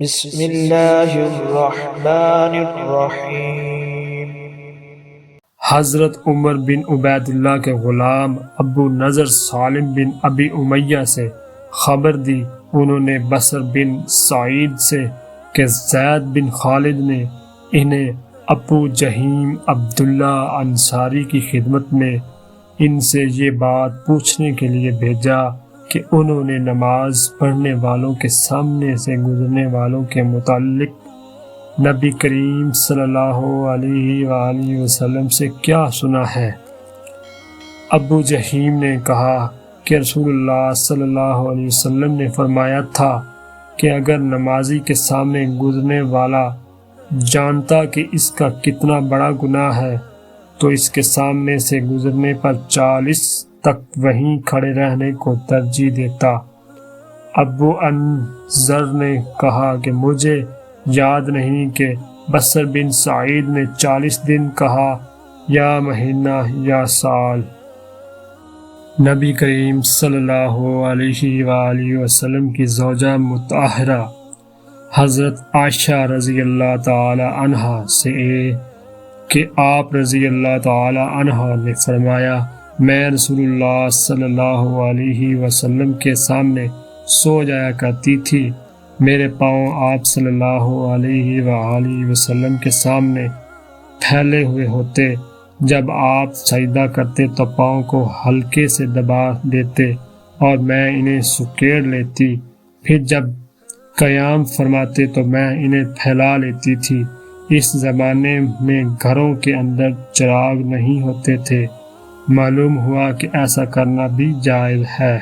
بسم اللہ الرحمن الرحیم۔ حضرت عمر بن عبید اللہ کے غلام ابو نضر سالم بن ابی امیہ سے خبر دی، انہوں نے بصر بن سعید سے کہ زید بن خالد نے انہیں ابو جہیم عبداللہ انصاری کی خدمت میں ان سے یہ بات پوچھنے کے لیے بھیجا کہ انہوں نے نماز پڑھنے والوں کے سامنے سے گزرنے والوں کے متعلق نبی کریم صلی اللہ علیہ وآلہ وسلم سے کیا سنا ہے۔ ابو جہیم نے کہا کہ رسول اللہ صلی اللہ علیہ وسلم نے فرمایا تھا کہ اگر نمازی کے سامنے گزرنے والا جانتا کہ اس کا کتنا بڑا گناہ ہے تو اس کے سامنے سے گزرنے پر 40 تک وہیں کھڑے رہنے کو ترجیح دیتا۔ ابو انذر نے کہا کہ مجھے یاد نہیں کہ بصر بن سعید نے 40 دن کہا یا مہینہ یا سال۔ نبی کریم صلی اللہ علیہ وآلہ وسلم کی زوجہ مطہرہ حضرت عائشہ رضی اللہ تعالی عنہا سے کہ آپ رضی اللہ تعالی عنہا نے فرمایا، میں رسول اللہ صلی اللہ علیہ وسلم کے سامنے سو جایا کرتی تھی، میرے پاؤں آپ صلی اللہ علیہ وآلہ وسلم کے سامنے پھیلے ہوئے ہوتے، جب آپ سجدہ کرتے تو پاؤں کو ہلکے سے دبا دیتے اور میں انہیں سکیڑ لیتی، پھر جب قیام فرماتے تو میں انہیں پھیلا لیتی تھی۔ اس زمانے میں گھروں کے اندر چراغ نہیں ہوتے تھے، معلوم ہوا کہ ایسا کرنا بھی جائز ہے۔